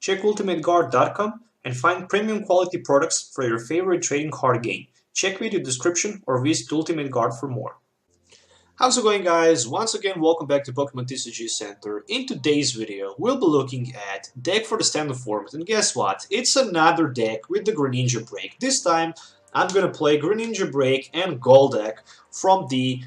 Check ultimateguard.com and find premium quality products for your favorite trading card game. Check video description or visit Ultimate Guard for more. How's it going, guys? Once again, welcome back to Pokemon TCG Center. In today's video, we'll be looking at deck for the standard format, and guess what? It's another deck with the Greninja Break. This time, I'm gonna play Greninja Break and Golduck from the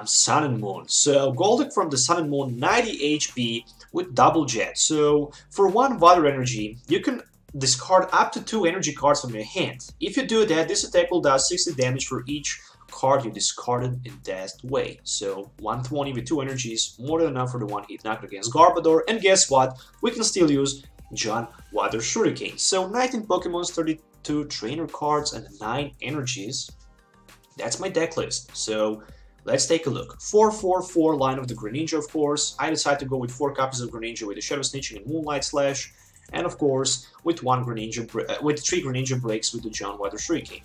Sun and Moon. So Golduck from the Sun and Moon, 90 HP with double jet. So for 1 water energy, you can discard up to 2 energy cards from your hand. If you do that, this attack will do 60 damage for each card you discarded in that way. So 120 with 2 energies, more than enough for the 1-hit knock against Garbodor. And guess what? We can still use John Water Shuriken. So 19 Pokemons, 32 trainer cards, and 9 energies. That's my deck list. So let's take a look. 4-4-4 line of the Greninja, of course. I decided to go with 4 copies of Greninja with the Shadow Snitching and Moonlight Slash. And of course, with 3 Greninja Breaks with the John Water Shuriken.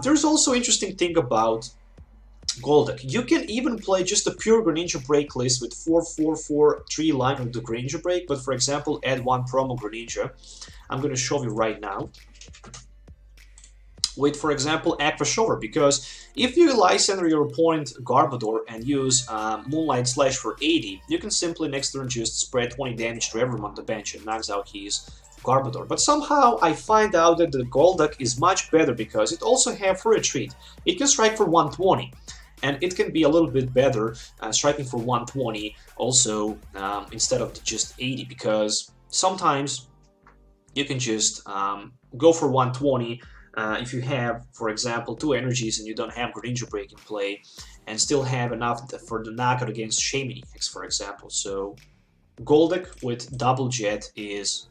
There's also interesting thing about Golduck. You can even play just a pure Greninja Break list with 4-4-4-3 line of the Greninja Break, but for example, add 1 promo Greninja. I'm going to show you right now. With, for example, Aqua Shower, because if you Lysandre your opponent Garbodor and use Moonlight Slash for 80, you can simply next turn just spread 20 damage to everyone on the bench and knocks out his Garbodor. But somehow I find out that the Golduck is much better because it also have for retreat. It can strike for 120, and it can be a little bit better striking for 120 also instead of just 80, because sometimes you can just go for 120 if you have, for example, 2 energies and you don't have Greninja Break in play, and still have enough for the knockout against Shaymin EX, for example. So Golduck with double jet is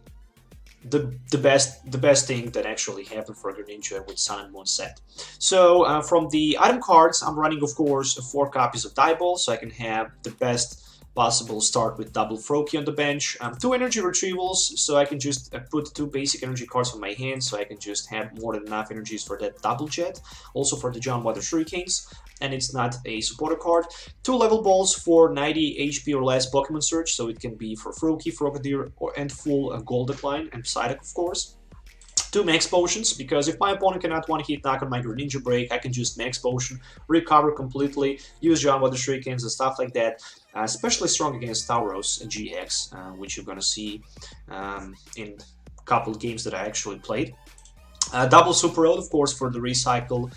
the best thing that actually happened for Greninja with Sun and Moon set. So from the item cards, I'm running, of course, 4 copies of Dive Ball, so I can have the best possible start with double Froakie on the bench. 2 energy retrievals, so I can just put 2 basic energy cards on my hand, so I can just have more than enough energies for that double jet. Also for the John Water Shurikens, and it's not a supporter card. 2 level balls for 90 HP or less Pokemon Search, so it can be for Froakie, Frogadier, and full Golduck line, and Psyduck, of course. 2 Max Potions, because if my opponent cannot 1-hit knock on my Greninja Break, I can just Max Potion, recover completely, use John Water Shurikens and stuff like that. Especially strong against Tauros GX, which you're gonna see in a couple of games that I actually played. Double Super Rod, of course, for the recycle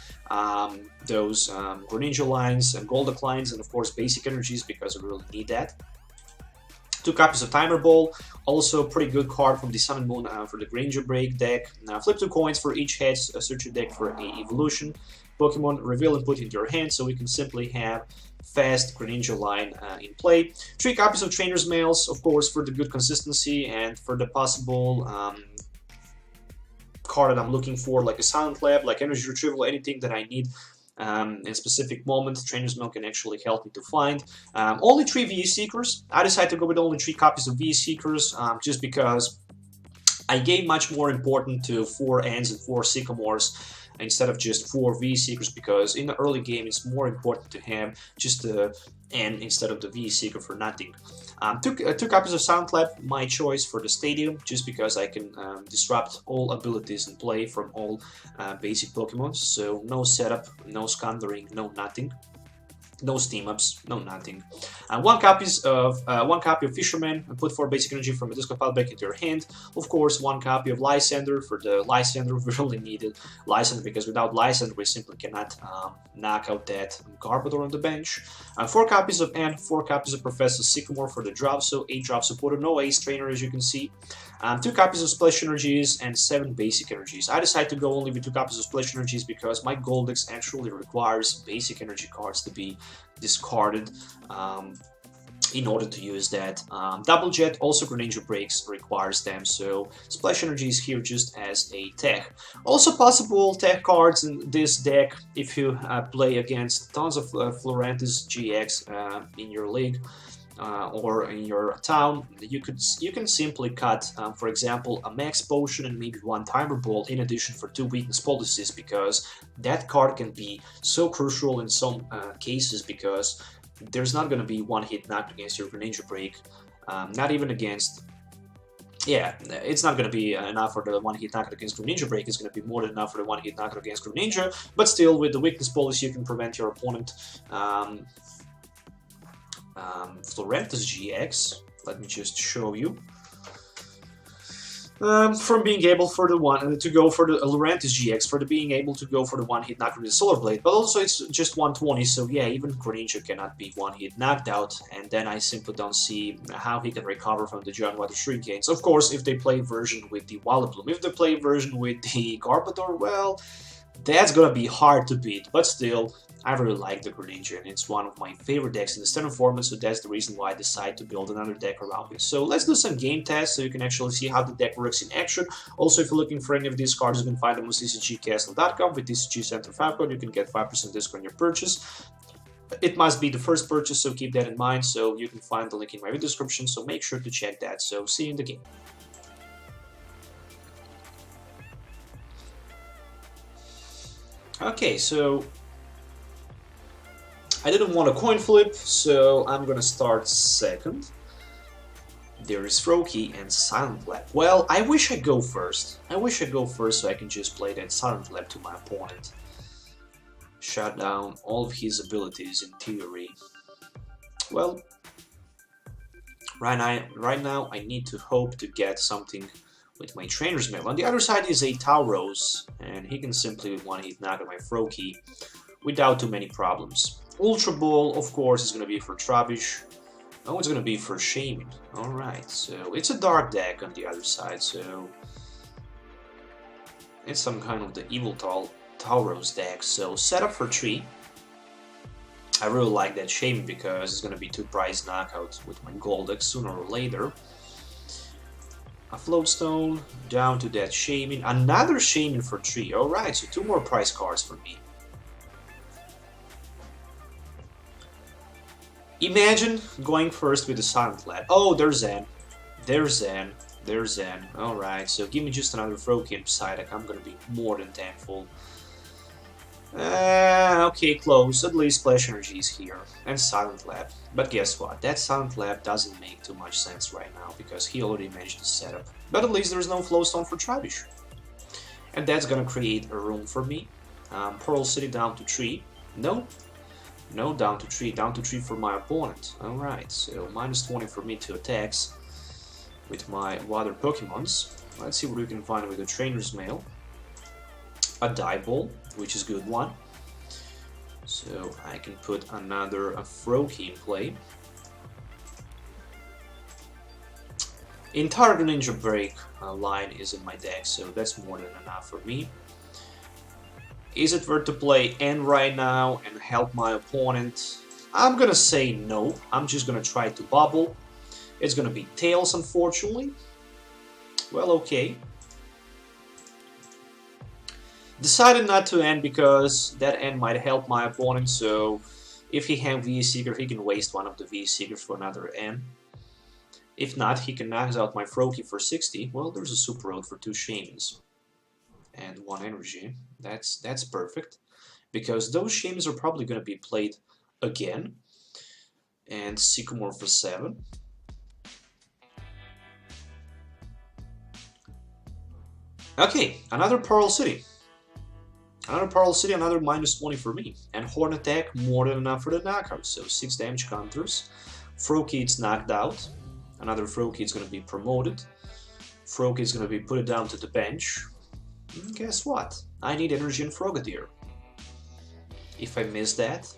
those Greninja lines and Golduck lines, and of course basic energies, because we really need that. 2 copies of Timer Ball, also a pretty good card from the Sun and Moon for the Greninja Break deck. Flip 2 coins for each head, search your deck for a evolution Pokemon, reveal and put into your hand, so we can simply have fast Greninja line in play. 3 copies of Trainers Mails, of course, for the good consistency and for the possible card that I'm looking for, like a Silent Lab, like Energy Retrieval, anything that I need in a specific moment. Trainers Mail can actually help me to find. Only 3 VE Seekers. I decided to go with only 3 copies of VE Seekers just because I gave much more importance to 4 Ends and 4 Sycamores instead of just 4 VE Seekers, because in the early game it's more important to have just the N instead of the VE Seeker for nothing. 2 copies of Silent Lab, my choice for the Stadium, just because I can disrupt all abilities in play from all basic Pokemon. So no setup, no Scandering, no nothing. No steam ups, no nothing. 1 copy of Fisherman, and put 4 basic energy from a discard pile back into your hand. Of course, 1 copy of Lysandre. For the Lysandre, we really needed Lysandre, because without Lysandre we simply cannot knock out that Garbodor on the bench. 4 copies of Ant, 4 copies of Professor Sycamore for the drop, so 8 drop supporter, no Ace Trainer as you can see. 2 copies of Splash Energies and 7 basic energies. I decided to go only with 2 copies of Splash Energies because my Golduck actually requires basic energy cards to be discarded in order to use that. Double Jet, also Greninja Breaks requires them, so Splash Energy is here just as a tech. Also possible tech cards in this deck if you play against tons of Florantis GX in your league. Or in your town, you can simply cut, for example, a Max Potion and maybe 1 Timer Ball in addition for 2 weakness policies, because that card can be so crucial in some cases, because there's not going to be 1-hit knocked against your Greninja Break, not even against yeah, it's not going to be enough for the one-hit knockout against Greninja Break. It's going to be more than enough for the one-hit knockout against Greninja. But still, with the weakness policy, you can prevent your opponent Florentis GX. Let me just show you. From being able for the one to go for the Lurantis GX, for the being able to go for the one-hit knockout with the Solar Blade, but also it's just 120, so yeah, even Greninja cannot be one-hit knocked out, and then I simply don't see how he can recover from the Giant Water Shurikens. Of course, if they play version with the Wallabloom, if they play version with the Garbodor, well, that's gonna be hard to beat, but still, I really like the Greninja, and it's one of my favorite decks in the standard format, so that's the reason why I decided to build another deck around it. So let's do some game tests so you can actually see how the deck works in action. Also, if you're looking for any of these cards, you can find them on tcgcastle.com. With TCG Center 5 code, you can get 5% discount on your purchase. It must be the first purchase, so keep that in mind. So you can find the link in my video description, so make sure to check that. So see you in the game. Okay, so I didn't want a coin flip, so I'm gonna start second. There is Froakie and Silent Lab. Well, I wish I'd go first. I wish I'd go first so I can just play that Silent Lab to my opponent. Shut down all of his abilities in theory. Well, right now I need to hope to get something with my Trainers Mail. On the other side is a Tauros, and he can simply one-hit knock out my Froakie without too many problems. Ultra Ball, of course, is going to be for Trubbish. Oh, it's going to be for Shaman. Alright, so it's a dark deck on the other side, so it's some kind of the evil Tauros deck. So setup for 3. I really like that Shaman because it's going to be 2 prize knockouts with my Golduck sooner or later. A Floatstone, down to that Shaman. Another Shaman for 3. Alright, so 2 more prize cards for me. Imagine going first with the Silent Lab. Oh, there's Zen. There's Zen. There's Zen. Alright, so give me just another Froakie and Psyduck. I'm gonna be more than thankful. Okay, close. At least Splash Energy is here. And Silent Lab. But guess what? That Silent Lab doesn't make too much sense right now, because he already managed to set up. But at least there's no Flowstone for Trubbish. And that's gonna create a room for me. Pearl City down to 3. No. No, down to 3. Down to 3 for my opponent. Alright, so minus 20 for me to attacks with my water Pokemons. Let's see what we can find with the Trainer's Mail. A Dive Ball, which is a good one. So I can put another Froakie in play. Entire Greninja Break line is in my deck, so that's more than enough for me. Is it worth to play N right now and help my opponent? I'm gonna say no. I'm just gonna try to bubble. It's gonna be Tails, unfortunately. Well, okay. Decided not to end because that end might help my opponent, so if he has V-Seeker, he can waste one of the V-Seekers for another N. If not, he can knock out my Froakie for 60. Well, there's a Super Rod for 2 Shamans. And 1 energy. That's perfect, because those Shamans are probably going to be played again. And Sycamore for 7. Okay, another Pearl City. Another Pearl City, another minus 20 for me. And Horn Attack, more than enough for the knockout. So 6 damage counters. Froakie is knocked out. Another Froakie is going to be promoted. Froakie is going to be put down to the bench. And guess what? I need energy in Frogadier. If I miss that...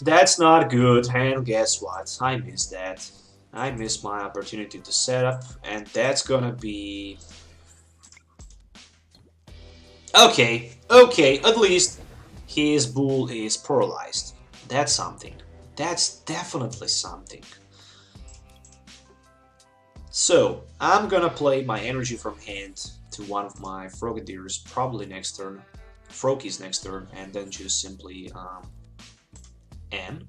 that's not good. And guess what? I missed that. I missed my opportunity to set up. And that's gonna be... Okay, at least his bull is paralyzed. That's something. That's definitely something. So, I'm gonna play my energy from hand to one of my Frogadiers probably next turn, Froakie's next turn, and then just simply N.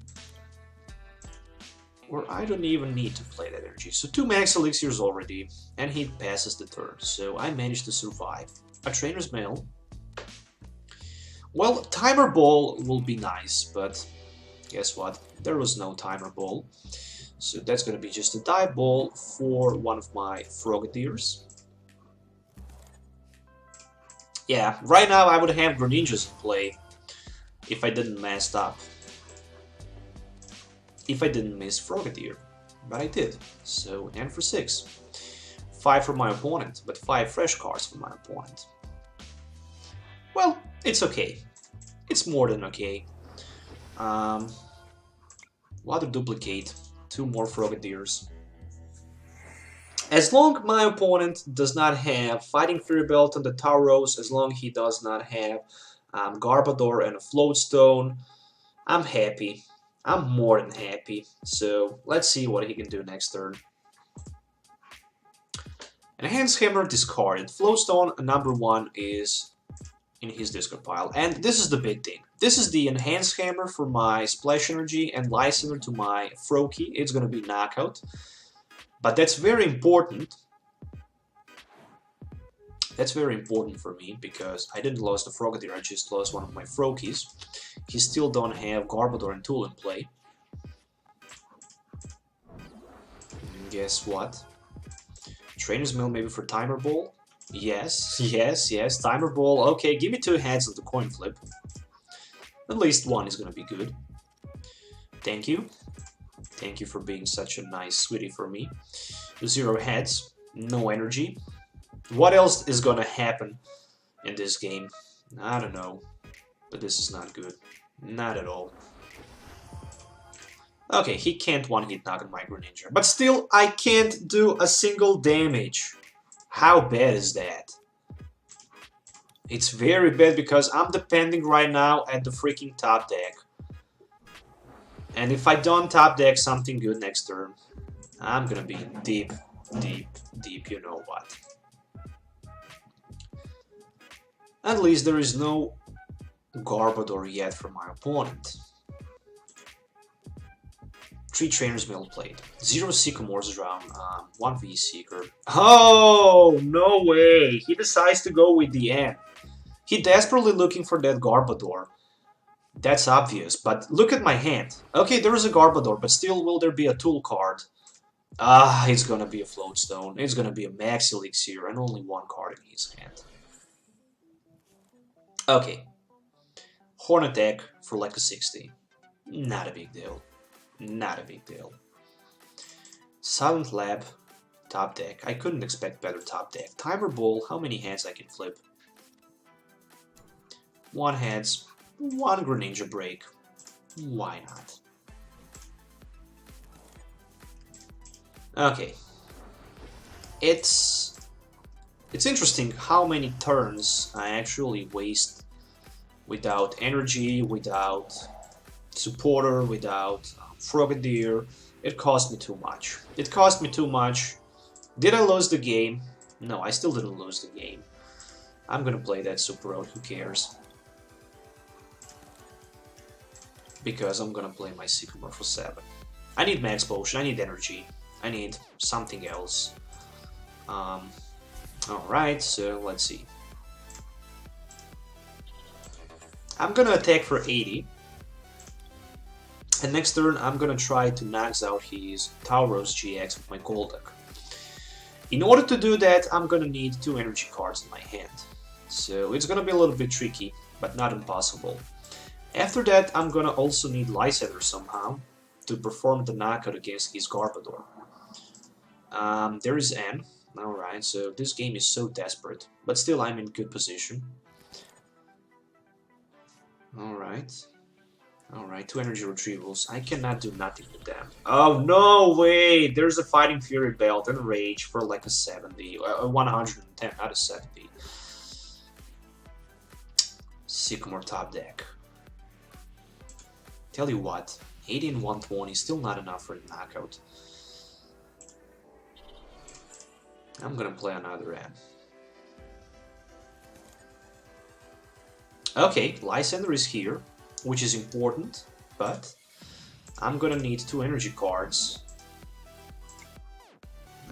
Or I don't even need to play that energy. So 2 max elixirs already, and he passes the turn. So I managed to survive. A Trainer's Mail. Well, Timer Ball will be nice, but guess what? There was no Timer Ball. So that's gonna be just a Dive Ball for one of my Frogadiers. Yeah, right now I would have Greninjas in play if I didn't mess up. If I didn't miss Frogadier. But I did. So N for 6. 5 for my opponent, but 5 fresh cards for my opponent. Well, it's okay. It's more than okay. Water duplicate. 2 more Frogadiers. As long my opponent does not have Fighting Fury Belt and the Tauros, as long he does not have Garbodor and a Floatstone, I'm happy. I'm more than happy. So let's see what he can do next turn. Enhanced Hammer discarded. Floatstone number 1 is in his discard pile. And this is the big thing. This is the Enhanced Hammer for my Splash Energy and Lysandre to my Froakie. It's going to be knockout. But that's very important. That's very important for me because I didn't lose the Frogadier, I just lost one of my Froakies. He still don't have Garbodor and Tool in play. And guess what? Trainers Mail maybe for Timer Ball? Yes, yes, Timer Ball. Okay, give me 2 heads of the coin flip. At least 1 is gonna be good. Thank you. Thank you for being such a nice sweetie for me. 0 heads, no energy. What else is gonna happen in this game? I don't know. But this is not good. Not at all. Okay, he can't one-hit knock on my Greninja. But still, I can't do a single damage. How bad is that? It's very bad because I'm depending right now at the freaking top deck. And if I don't top deck something good next turn, I'm gonna be deep, you know what. At least there is no Garbodor yet for my opponent. 3 Trainers Mail played. 0 Sycamores around, 1 V Seeker. Oh, no way! He decides to go with the N. He desperately looking for that Garbodor. That's obvious, but look at my hand. Okay, there is a Garbodor, but still will there be a Tool card? Ah, it's gonna be a Floatstone. It's gonna be a Max Elixir and only 1 card in his hand. Okay. Horn Attack for like a 60. Not a big deal. Not a big deal. Silent Lab, top deck. I couldn't expect better top deck. Timer Ball, how many hands I can flip? 1 heads, 1 Greninja Break. Why not? Okay. It's interesting how many turns I actually waste without energy, without supporter, without Frogadier. It cost me too much. It cost me too much. Did I lose the game? No, I still didn't lose the game. I'm gonna play that Super Rod, who cares? Because I'm gonna play my Sycamore for 7. I need Max Potion, I need energy, I need something else. Alright, so let's see. I'm gonna attack for 80. And next turn, I'm gonna try to max out his Tauros GX with my Golduck. In order to do that, I'm gonna need 2 energy cards in my hand. So it's gonna be a little bit tricky, but not impossible. After that, I'm gonna also need Lysandre somehow to perform the knockout against his Garbodor. There is N. Alright, so this game is so desperate, but still I'm in good position. Alright. Alright, 2 energy retrievals. I cannot do nothing with them. Oh, no way! There's a Fighting Fury Belt and Rage for like a 70. 110, not a 70. Sycamore top deck. Tell you what, 80 and 120 still not enough for the knockout. I'm gonna play another N. Okay, Lysandre is here, which is important, but I'm gonna need 2 energy cards.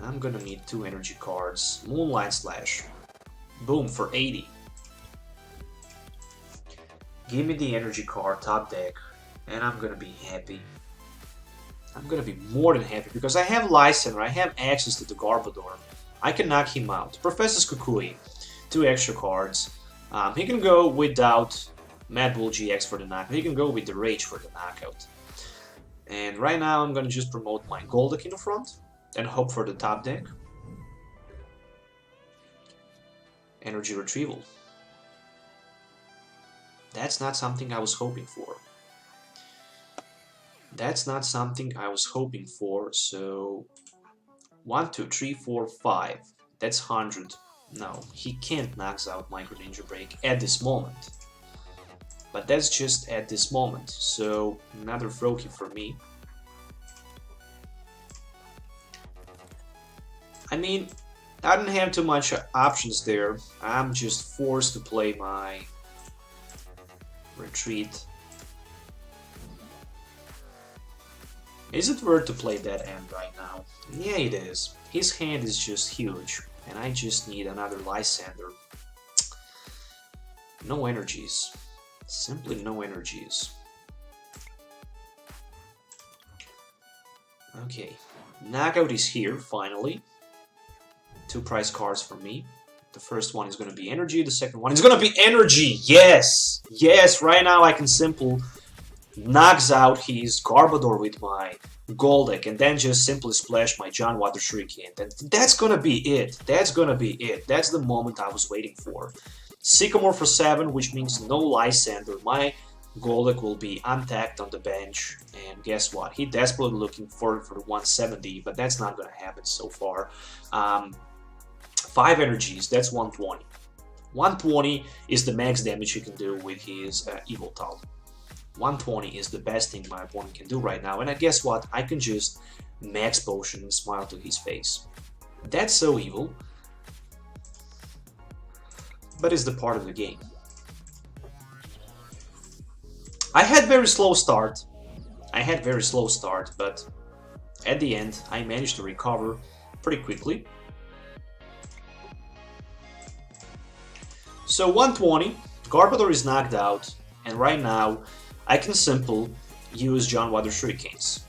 I'm gonna need 2 energy cards. Moonlight Slash. Boom, for 80. Give me the energy card, top deck, and I'm gonna be happy. I'm gonna be more than happy because I have Lysandre, I have access to the Garbodor. I can knock him out. Professor Kukui, 2 extra cards. He can go without Mad Bull GX for the knockout. He can go with the Rage for the knockout. And right now I'm gonna just promote my Golduck in the front and hope for the top deck. Energy Retrieval. That's not something I was hoping for. That's not something I was hoping for, so 1, 2, 3, 4, 5. That's 100. No, he can't knock out my Greninja Break at this moment. But that's just at this moment, so another Froakie for me. I mean, I don't have too much options there. I'm just forced to play my retreat. Is it worth to play that hand right now? Yeah, it is. His hand is just huge, and I just need another Lysandre. No energies. Simply no energies. Okay, knockout is here, finally. 2 prize cards for me. The first one is going to be energy, the second one is going to be energy! Yes! Yes, right now I can simply knocks out his Garbodor with my Golduck and then just simply splash my John Water Shuriken. And that's gonna be it. That's gonna be it. That's the moment I was waiting for. Sycamore for 7, which means no Lysandre. My Golduck will be untacked on the bench. And guess what? He desperately looking for 170, but that's not gonna happen so far. 5 energies, that's 120. 120 is the max damage he can do with his Evoltal. 120 is the best thing my opponent can do right now, and I guess what? I can just Max Potion and smile to his face. That's so evil, but it's the part of the game. I had very slow start, but at the end I managed to recover pretty quickly. So 120, Garbodor is knocked out, and right now I can simply use John Water Shurikens.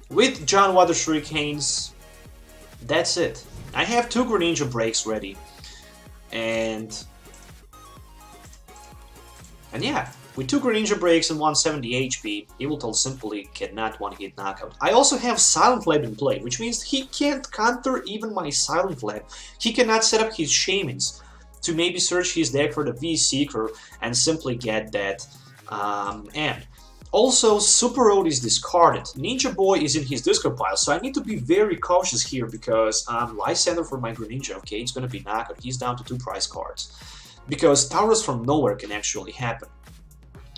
With John Water Shurikens, that's it. I have 2 Greninja breaks ready. And yeah, with 2 Greninja breaks and 170 HP, Evoltal simply cannot one-hit knockout. I also have Silent Lab in play, which means he can't counter even my Silent Lab. He cannot set up his Shamans to maybe search his deck for the V-Seeker and simply get that and also, Super Rod is discarded. Ninja Boy is in his discard pile, so I need to be very cautious here because Lysandre for my Greninja, okay, it's gonna be knockout. He's down to 2 prize cards. Because Tauros from nowhere can actually happen.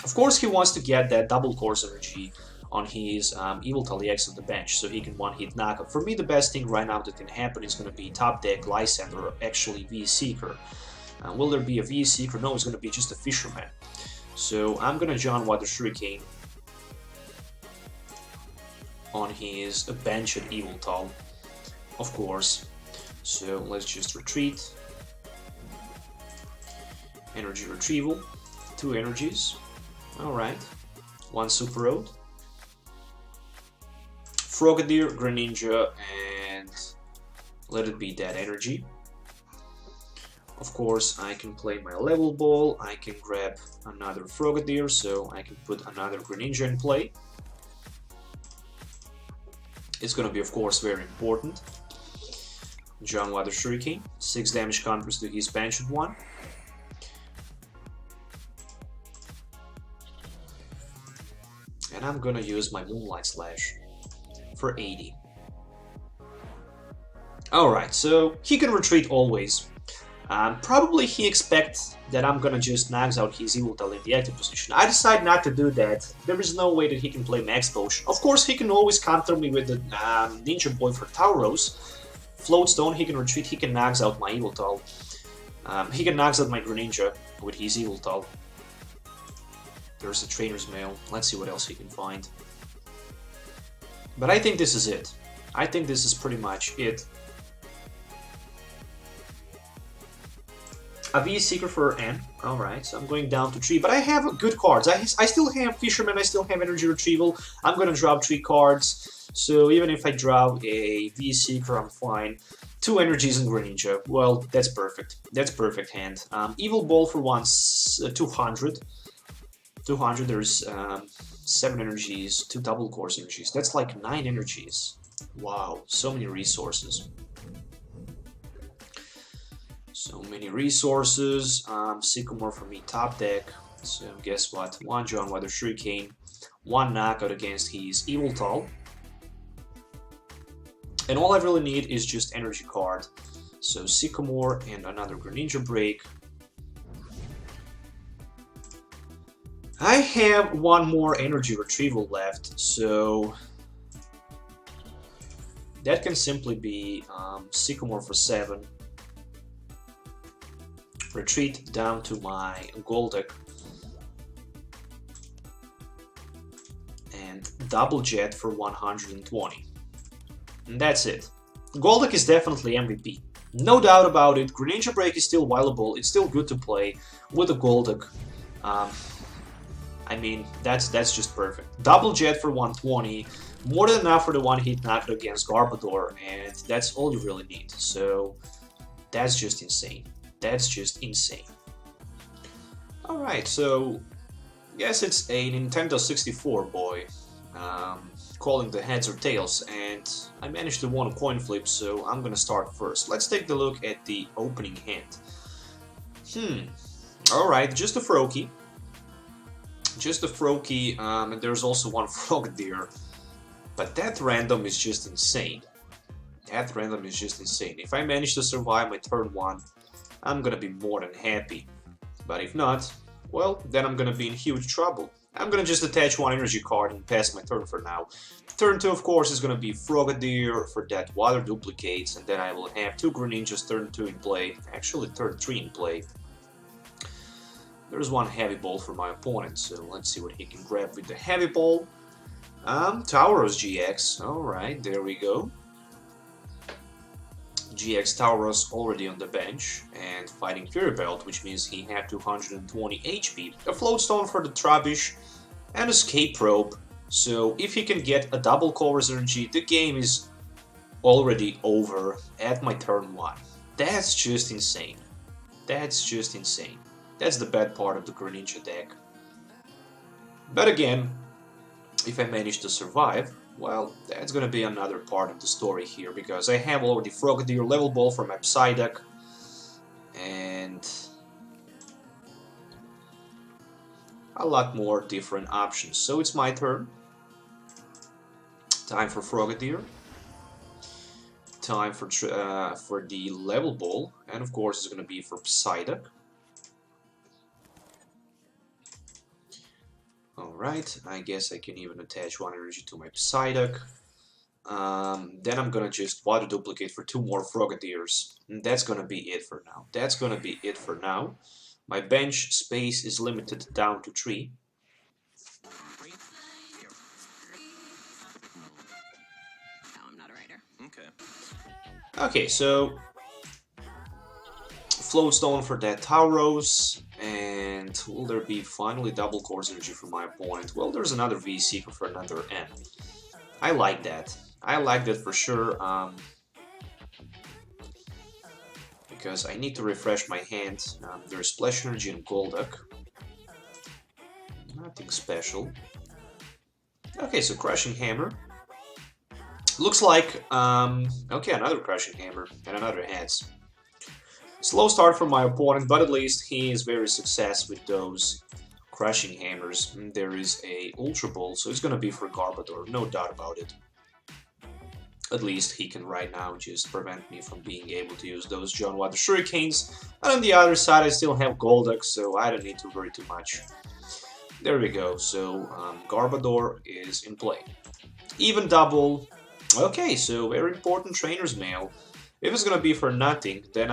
Of course, he wants to get that double course energy on his Evoltal EX on the bench, so he can one-hit knockout. For me, the best thing right now that can happen is gonna be top deck Lysandre, or actually V-Seeker. Will there be a V-Seeker? No, it's gonna be just a Fisherman. So I'm gonna John Water Shuriken on his bench at Evoltal, of course. So let's just retreat. Energy Retrieval, 2 energies. Alright. 1 Super Rod. Frogadier, Greninja, and let it be that energy. Of course, I can play my Level Ball, I can grab another Frogadier, so I can put another Greninja in play. It's gonna be, of course, very important. John Water Shuriken, 6 damage counters to his Bansheed 1. And I'm gonna use my Moonlight Slash for 80. Alright, so he can retreat always. Probably he expects that I'm gonna just knock out his Evoltal in the active position. I decide not to do that. There is no way that he can play Max Potion. Of course, he can always counter me with the Ninja Boy for Tauros. Floatstone, he can retreat, he can knock out my Evoltal. He can knock out my Greninja with his Evoltal. There's a Trainers Mail. Let's see what else he can find. But I think this is it. I think this is pretty much it. A V Seeker for N. Alright, so I'm going down to 3. But I have good cards. I still have Fisherman, I still have Energy Retrieval. I'm gonna drop 3 cards. So even if I drop a V Seeker, I'm fine. 2 energies in Greninja. Well, that's perfect. That's perfect hand. Evil Ball for 200. 200, there's 7 energies, 2 double course energies. That's like 9 energies. Wow, so many resources. So many resources. Sycamore for me, top deck. So guess what? 1 John Weather Shuriken, 1 knockout against his Evil Tall. And all I really need is just energy card. So Sycamore and another Greninja Break. I have 1 more Energy Retrieval left, so that can simply be Sycamore for 7. Retreat down to my Golduck. And double jet for 120. And that's it. Golduck is definitely MVP. No doubt about it. Greninja Break is still viable. It's still good to play with a Golduck. I mean, that's just perfect. Double jet for 120. More than enough for the one-hit knockout against Garbodor. And that's all you really need. So that's just insane. That's just insane. Alright, so guess it's a Nintendo 64 boy calling the heads or tails, and I managed to win a coin flip, so I'm gonna start first. Let's take a look at the opening hand. Alright, just a Froakie. Just a Froakie, and there's also 1 Frogadier. But that random is just insane. That random is just insane. If I manage to survive my turn 1, I'm gonna be more than happy. But if not, well, then I'm gonna be in huge trouble. I'm gonna just attach 1 energy card and pass my turn for now. Turn 2, of course, is gonna be Frogadier for that water duplicates, and then I will have 2 Greninjas turn 2 in play. Actually, turn 3 in play. There's 1 heavy ball for my opponent, so let's see what he can grab with the heavy ball. Tauros GX, alright, there we go. GX Tauros already on the bench and fighting Fury Belt, which means he had 220 HP. A Float Stone for the Trubbish and Escape Probe. So if he can get a double Color's Energy, the game is already over at my turn 1. That's just insane. That's just insane. That's the bad part of the Greninja deck. But again, if I manage to survive, well, that's gonna be another part of the story here, because I have already Frogadier Level Ball for my Psyduck, and a lot more different options. So it's my turn. Time for Frogadier. Time for the Level Ball, and of course it's gonna be for Psyduck. Alright, I guess I can even attach 1 energy to my Psyduck. Then I'm gonna just water duplicate for 2 more Frogadiers. And that's gonna be it for now. That's gonna be it for now. My bench space is limited down to 3. I'm not a writer. Okay, so Float Stone for that Tauros. And will there be finally double course energy for my opponent? Well, there's another V Seeker for another N. I like that. I like that for sure. Because I need to refresh my hand. There's Splash Energy and Golduck. Nothing special. Okay, so Crushing Hammer. Looks like, okay, another Crushing Hammer and another Heads. Slow start for my opponent, but at least he is very successful with those Crushing Hammers. There is a Ultra Ball, so it's gonna be for Garbodor, no doubt about it. At least he can right now just prevent me from being able to use those John Water Shurikens. And on the other side I still have Golduck, so I don't need to worry too much. There we go, so Garbodor is in play. Even double. Okay, so very important Trainers Mail. If it's gonna be for nothing, then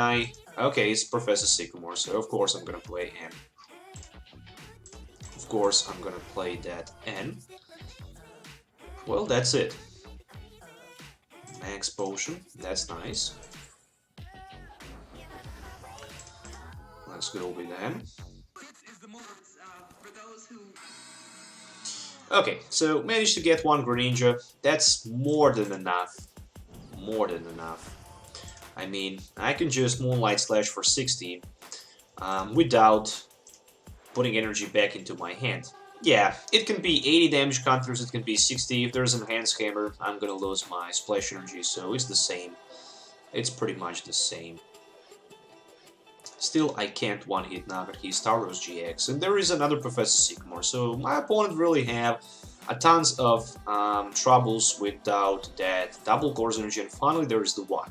okay, it's Professor Sycamore, so of course I'm gonna play N. Of course I'm gonna play that N. Well, that's it. Max Potion, that's nice. Let's go with them. Okay, so managed to get one Greninja. That's more than enough. More than enough. I mean, I can just Moonlight Slash for 60 without putting energy back into my hand. Yeah, it can be 80 damage counters, it can be 60. If there's an Enhanced Hammer, I'm gonna lose my Splash Energy, so it's the same. It's pretty much the same. Still, I can't one-hit Naga his Tauros GX, and there is another Professor Sycamore, so my opponent really have a tons of troubles without that double Course Energy, and finally there is the one.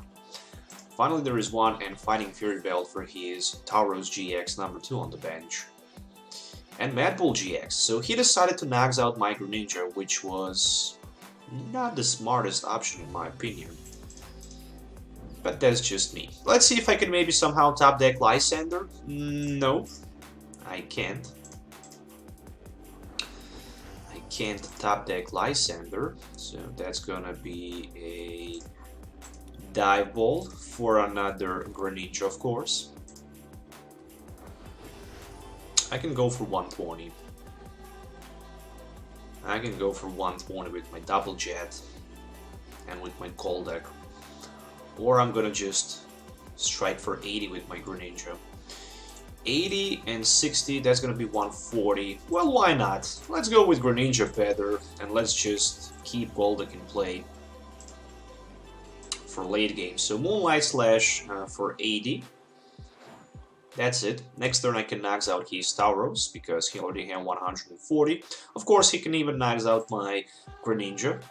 Finally there is one, and fighting Fury Belt for his Tauros GX number 2 on the bench. And Mad Bull GX, so he decided to max out my Greninja, which was not the smartest option in my opinion. But that's just me. Let's see if I can maybe somehow top deck Lysandre. No, I can't. I can't top deck Lysandre, so that's gonna be a Dive Ball for another Greninja, of course. I can go for 120. I can go for 120 with my Double Jet and with my Golduck. Or I'm gonna just strike for 80 with my Greninja. 80 and 60, that's gonna be 140. Well, why not? Let's go with Greninja better, and let's just keep Golduck in play for late game. So Moonlight Slash for 80. That's it. Next turn I can max out his Tauros, because he already had 140. Of course, he can even max out my Greninja.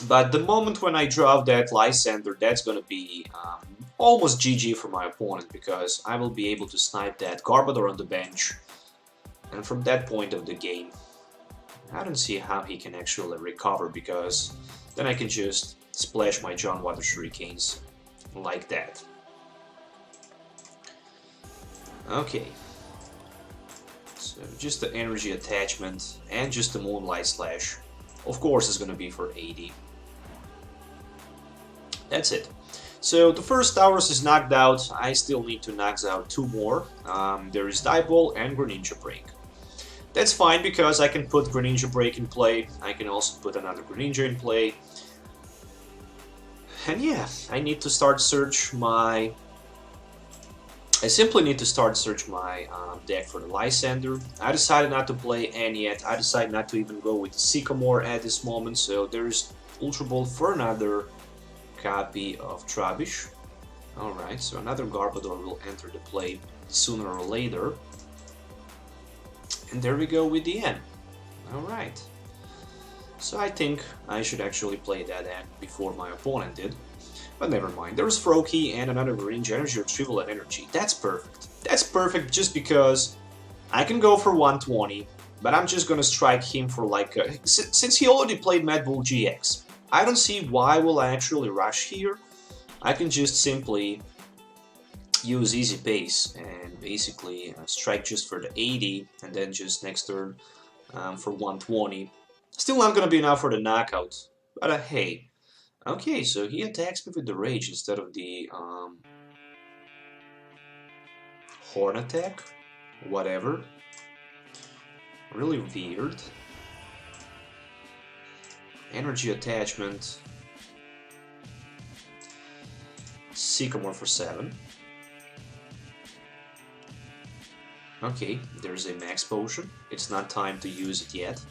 But the moment when I draw that Lysandre, that's gonna be almost GG for my opponent, because I will be able to snipe that Garbodor on the bench. And from that point of the game, I don't see how he can actually recover, because then I can just splash my John Water Shurikens like that. Okay. So just the energy attachment and just the Moonlight Slash. Of course it's gonna be for 80. That's it. So the first Tauros is knocked out. I still need to knock out 2 more. There is Dive Ball and Greninja Break. That's fine, because I can put Greninja Break in play. I can also put another Greninja in play. And yeah, I need to start search my... I simply need to start search my deck for the Lysandre. I decided not to play N yet. I decided not to even go with Sycamore at this moment. So there's Ultra Ball for another copy of Trubbish. Alright, so another Garbodor will enter the play sooner or later. And there we go with the N. Alright. So I think I should actually play that N before my opponent did. But never mind. There's Froakie and another Greninja Energy Retrieval and Energy. That's perfect. That's perfect just because I can go for 120, but I'm just gonna strike him for like... since he already played Mad Bull GX, I don't see why will I actually rush here. I can just simply use Easy Pace and basically strike just for the 80 and then just next turn for 120. Still not gonna be enough for the knockout, but hey. Okay, so he attacks me with the Rage instead of the Horn attack. Whatever. Really weird. Energy attachment. Sycamore for 7. Okay, there's a Max Potion. It's not time to use it yet.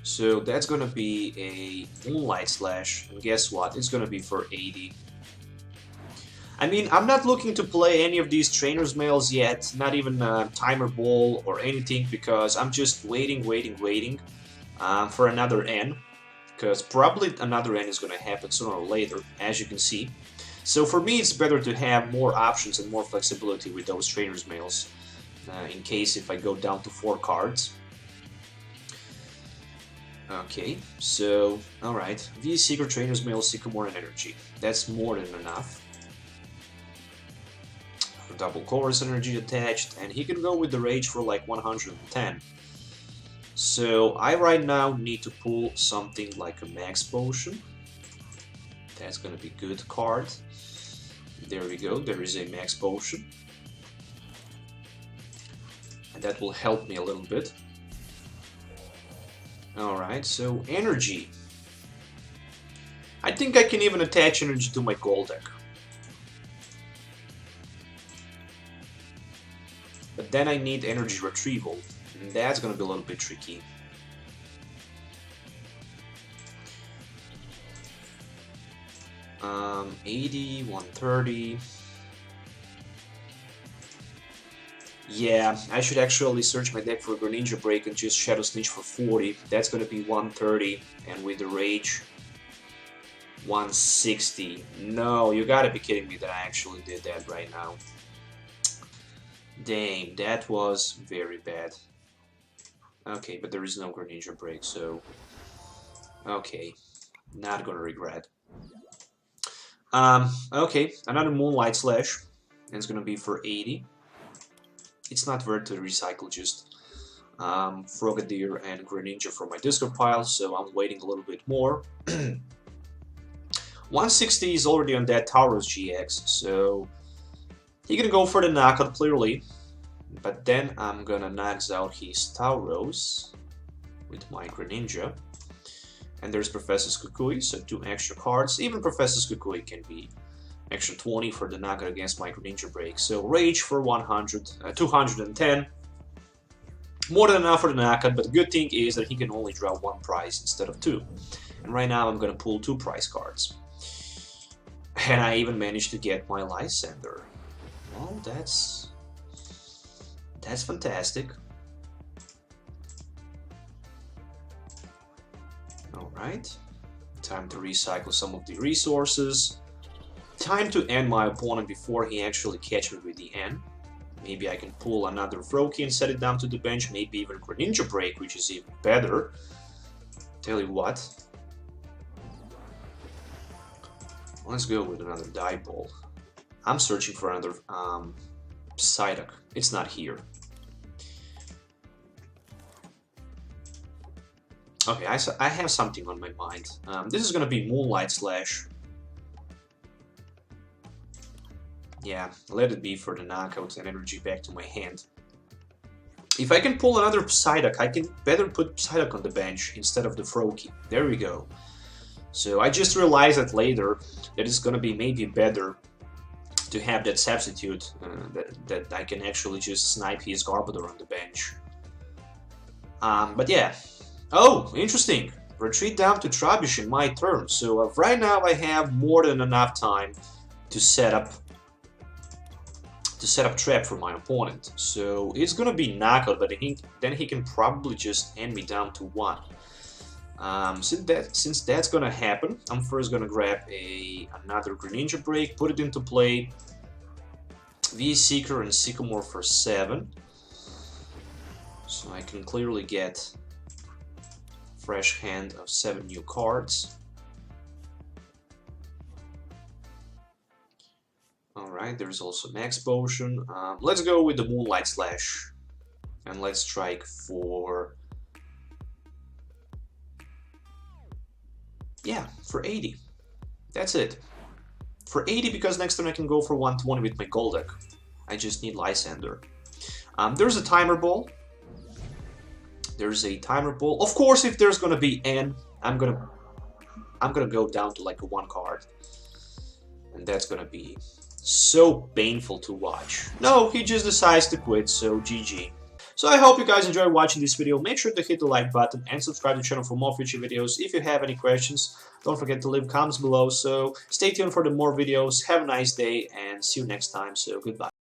So that's gonna be a Moonlight Slash, and guess what? It's gonna be for 80. I mean, I'm not looking to play any of these Trainers Mails yet, not even Timer Ball or anything, because I'm just waiting for another N, because probably another N is gonna happen sooner or later, as you can see. So for me, it's better to have more options and more flexibility with those Trainers Mails, in case if I go down to 4 cards. Okay, so, alright, V Seeker, Trainers Mail, Sycamore, and Energy. That's more than enough. Double Chorus Energy attached, and he can go with the Rage for like 110. So, I right now need to pull something like a Max Potion. That's gonna be good card. There we go, there is a Max Potion. And that will help me a little bit. Alright, so Energy. I think I can even attach Energy to my Golduck. But then I need Energy Retrieval, and that's gonna be a little bit tricky. Um, 80, 130. Yeah, I should actually search my deck for Greninja Break and just Shadow Snitch for 40. That's gonna be 130, and with the Rage, 160. No, you gotta be kidding me that I actually did that right now. Dang, that was very bad. Okay, but there is no Greninja Break, so... Okay, not gonna regret. Okay, another Moonlight Slash, and it's gonna be for 80. It's not worth to recycle just Frogadier and Greninja from my discard pile, so I'm waiting a little bit more. 160 is already on that Tauros GX, so he's gonna go for the knockout clearly. But then I'm gonna max out his Tauros with my Greninja. And there's Professor Kukui, so 2 extra cards. Even Professor Kukui can be extra 20 for the knockout against my Greninja Break. So Rage for 210. More than enough for the knockout, but the good thing is that he can only draw 1 prize instead of 2. And right now I'm gonna pull 2 prize cards. And I even managed to get my Lysandre. Well, that's fantastic. Alright, time to recycle some of the resources. Time to end my opponent before he actually catches me with the N. Maybe I can pull another Froakie and set it down to the bench, maybe even Greninja Break, which is even better. Tell you what. Let's go with another Dive Ball. I'm searching for another Psyduck. It's not here. Okay, I have something on my mind. This is gonna be Moonlight Slash. Yeah, let it be for the knockout and energy back to my hand. If I can pull another Psyduck, I can better put Psyduck on the bench instead of the Froakie. There we go. So I just realized that later that it's gonna be maybe better to have that substitute that I can actually just snipe his Garbodor on the bench. But yeah. Oh, interesting. Retreat down to Trubbish in my turn. So right now I have more than enough time to set up trap for my opponent. So it's gonna be knockout, but then he can probably just end me down to 1. Since that's gonna happen, I'm first gonna grab another Greninja Break, put it into play. Seeker and Sycamore for 7. So I can clearly get fresh hand of 7 new cards. Alright, there's also Max Potion. Let's go with the Moonlight Slash. And let's strike for... Yeah, for 80. That's it. For 80, because next turn I can go for 120 with my Golduck. I just need Lysandre. There's a Timer Ball. There's a Timer Ball. Of course, if there's gonna be N, I'm gonna go down to like a 1 card. And that's gonna be so painful to watch. No, he just decides to quit, so GG. So I hope you guys enjoyed watching this video. Make sure to hit the like button and subscribe to the channel for more future videos. If you have any questions, don't forget to leave comments below. So stay tuned for the more videos. Have a nice day and see you next time. So goodbye.